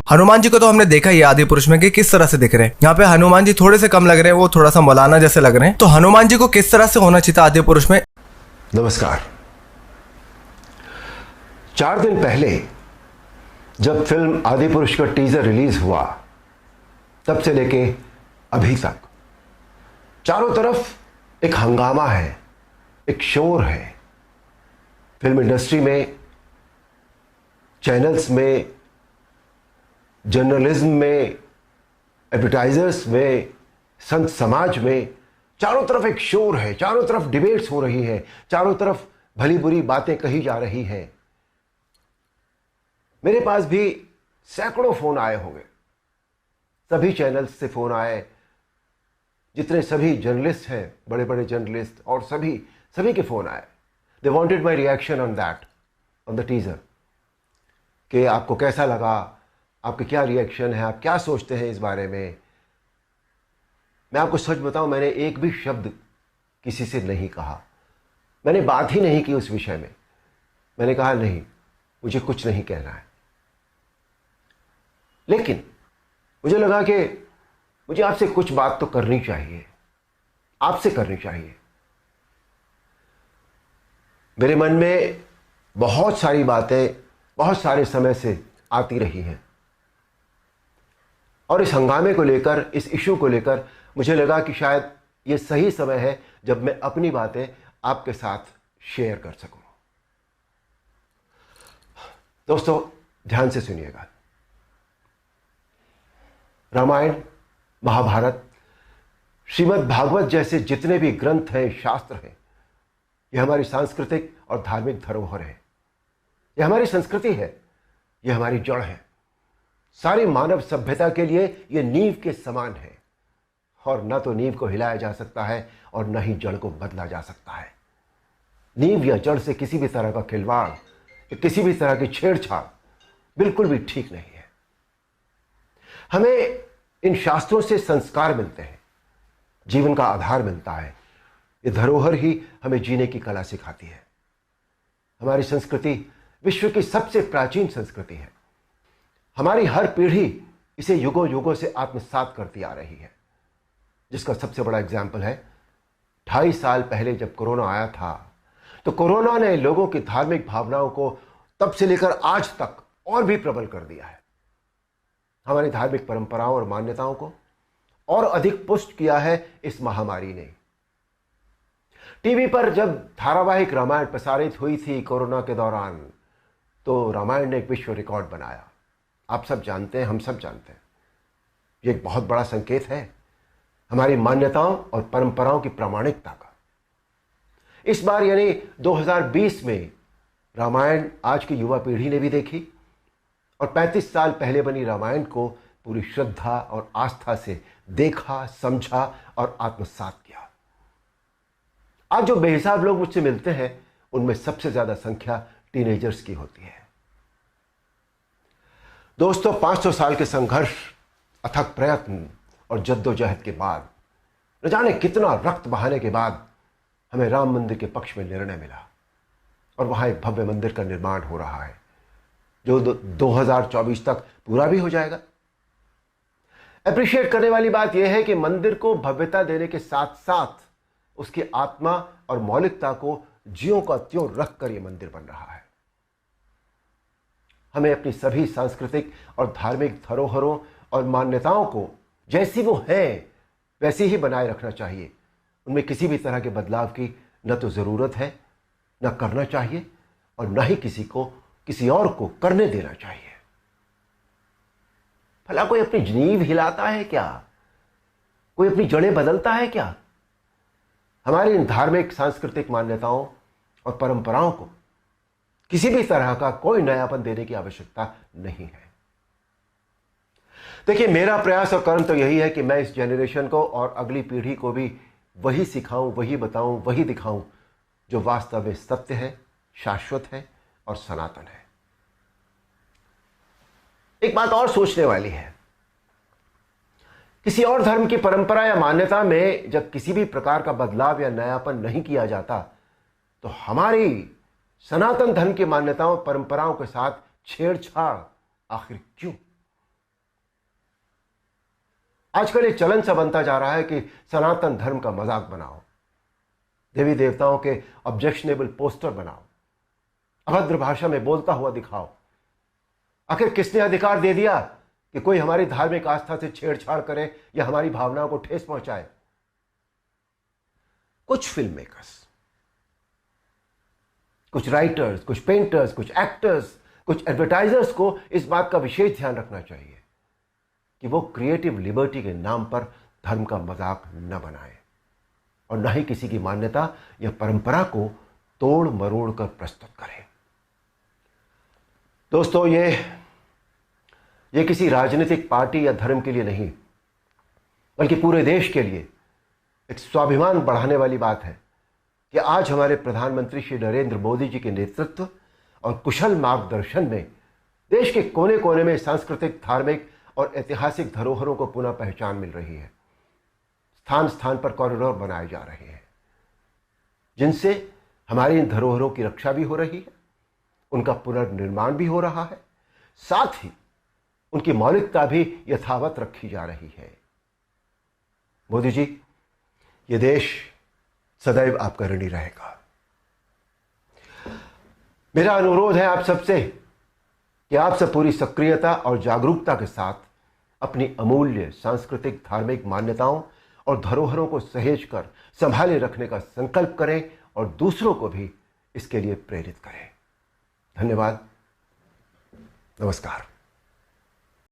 हनुमान जी को तो हमने देखा ही आदि पुरुष में कि किस तरह से दिख रहे हैं। यहाँ पे हनुमान जी थोड़े से कम लग रहे हैं, वो थोड़ा सा मौलाना जैसे लग रहे हैं। तो हनुमान जी को किस तरह से होना चाहिए था आदि पुरुष में। नमस्कार। 4 दिन पहले जब फिल्म आदि पुरुष का टीजर रिलीज हुआ, तब से लेके अभी तक चारों तरफ एक हंगामा है, एक शोर है। फिल्म इंडस्ट्री में, चैनल्स में, जर्नलिज्म में, एडवर्टाइजर्स में, संत समाज में, चारों तरफ एक शोर है। चारों तरफ डिबेट्स हो रही हैं, चारों तरफ भली बुरी बातें कही जा रही हैं। मेरे पास भी सैकड़ों फोन आए होंगे, सभी चैनल्स से फोन आए, जितने सभी जर्नलिस्ट हैं, बड़े बड़े जर्नलिस्ट, और सभी के फोन आए। They wanted my reaction on that, on the teaser, कि आपको कैसा लगा, आपके क्या रिएक्शन है, आप क्या सोचते हैं इस बारे में। मैं आपको सच बताऊं, मैंने एक भी शब्द किसी से नहीं कहा, मैंने बात ही नहीं की उस विषय में। मैंने कहा नहीं, मुझे कुछ नहीं कहना है। लेकिन मुझे लगा कि मुझे आपसे कुछ बात तो करनी चाहिए, आपसे करनी चाहिए। मेरे मन में बहुत सारी बातें बहुत सारे समय से आती रही हैं, और इस हंगामे को लेकर, इस इशू को लेकर मुझे लगा कि शायद ये सही समय है जब मैं अपनी बातें आपके साथ शेयर कर सकूं। दोस्तों, ध्यान से सुनिएगा। रामायण, महाभारत, श्रीमद् भागवत जैसे जितने भी ग्रंथ हैं, शास्त्र हैं, यह हमारी सांस्कृतिक और धार्मिक धरोहर है। यह हमारी संस्कृति है, यह हमारी जड़ है। सारी मानव सभ्यता के लिए यह नींव के समान है, और न तो नींव को हिलाया जा सकता है और न ही जड़ को बदला जा सकता है। नींव या जड़ से किसी भी तरह का खिलवाड़, किसी भी तरह की छेड़छाड़ बिल्कुल भी ठीक नहीं है। हमें इन शास्त्रों से संस्कार मिलते हैं, जीवन का आधार मिलता है। ये धरोहर ही हमें जीने की कला सिखाती है। हमारी संस्कृति विश्व की सबसे प्राचीन संस्कृति है। हमारी हर पीढ़ी इसे युगों युगों से आत्मसात करती आ रही है, जिसका सबसे बड़ा एग्जाम्पल है 2.5 साल पहले जब कोरोना आया था, तो कोरोना ने लोगों की धार्मिक भावनाओं को तब से लेकर आज तक और भी प्रबल कर दिया है। हमारी धार्मिक परंपराओं और मान्यताओं को और अधिक पुष्ट किया है इस महामारी ने। टीवी पर जब धारावाहिक रामायण प्रसारित हुई थी कोरोना के दौरान, तो रामायण ने एक विश्व रिकॉर्ड बनाया। आप सब जानते हैं, हम सब जानते हैं, ये एक बहुत बड़ा संकेत है हमारी मान्यताओं और परंपराओं की प्रामाणिकता का। इस बार यानी 2020 में रामायण आज की युवा पीढ़ी ने भी देखी, और 35 साल पहले बनी रामायण को पूरी श्रद्धा और आस्था से देखा, समझा और आत्मसात किया। आज जो बेहिसाब लोग मुझसे मिलते हैं, उनमें सबसे ज्यादा संख्या टीनेजर्स की होती है। दोस्तों, 500 साल के संघर्ष, अथक प्रयत्न और जद्दोजहद के बाद, न जाने कितना रक्त बहाने के बाद, हमें राम मंदिर के पक्ष में निर्णय मिला, और वहां एक भव्य मंदिर का निर्माण हो रहा है, जो 2024 तक पूरा भी हो जाएगा। अप्रिशिएट करने वाली बात यह है कि मंदिर को भव्यता देने के साथ साथ उसकी आत्मा और मौलिकता को ज्यों का त्यों रखकर यह मंदिर बन रहा है। हमें अपनी सभी सांस्कृतिक और धार्मिक धरोहरों और मान्यताओं को जैसी वो हैं वैसी ही बनाए रखना चाहिए। उनमें किसी भी तरह के बदलाव की न तो जरूरत है, न करना चाहिए, और न ही किसी और को करने देना चाहिए। भला कोई अपनी नींव हिलाता है क्या? कोई अपनी जड़ें बदलता है क्या? हमारी इन धार्मिक सांस्कृतिक मान्यताओं और परंपराओं को किसी भी तरह का कोई नयापन देने की आवश्यकता नहीं है। देखिए, मेरा प्रयास और कर्म तो यही है कि मैं इस जनरेशन को और अगली पीढ़ी को भी वही सिखाऊं, वही बताऊं, वही दिखाऊं जो वास्तव में सत्य है, शाश्वत है और सनातन है। एक बात और सोचने वाली है, किसी और धर्म की परंपरा या मान्यता में जब किसी भी प्रकार का बदलाव या नयापन नहीं किया जाता, तो हमारी सनातन धर्म की मान्यताओं परंपराओं के साथ छेड़छाड़ आखिर क्यों? आजकल ये चलन सा बनता जा रहा है कि सनातन धर्म का मजाक बनाओ, देवी देवताओं के ऑब्जेक्शनेबल पोस्टर बनाओ, अभद्र भाषा में बोलता हुआ दिखाओ। आखिर किसने अधिकार दे दिया कि कोई हमारी धार्मिक आस्था से छेड़छाड़ करे या हमारी भावनाओं को ठेस पहुंचाए? कुछ फिल्म मेकर्स, कुछ राइटर्स, कुछ पेंटर्स, कुछ एक्टर्स, कुछ एडवर्टाइजर्स को इस बात का विशेष ध्यान रखना चाहिए कि वो क्रिएटिव लिबर्टी के नाम पर धर्म का मजाक न बनाए और न ही किसी की मान्यता या परंपरा को तोड़ मरोड़ कर प्रस्तुत करें। दोस्तों, ये किसी राजनीतिक पार्टी या धर्म के लिए नहीं, बल्कि पूरे देश के लिए एक स्वाभिमान बढ़ाने वाली बात है कि आज हमारे प्रधानमंत्री श्री नरेंद्र मोदी जी के नेतृत्व और कुशल मार्गदर्शन में देश के कोने कोने में सांस्कृतिक, धार्मिक और ऐतिहासिक धरोहरों को पुनः पहचान मिल रही है। स्थान स्थान पर कॉरिडोर बनाए जा रहे हैं जिनसे हमारी इन धरोहरों की रक्षा भी हो रही है, उनका पुनर्निर्माण भी हो रहा है, साथ ही उनकी मौलिकता भी यथावत रखी जा रही है। मोदी जी, ये देश सदैव आपका ऋणी रहेगा। मेरा अनुरोध है आप सबसे कि आप सब पूरी सक्रियता और जागरूकता के साथ अपनी अमूल्य सांस्कृतिक, धार्मिक मान्यताओं और धरोहरों को सहेज कर संभाले रखने का संकल्प करें और दूसरों को भी इसके लिए प्रेरित करें। धन्यवाद। नमस्कार।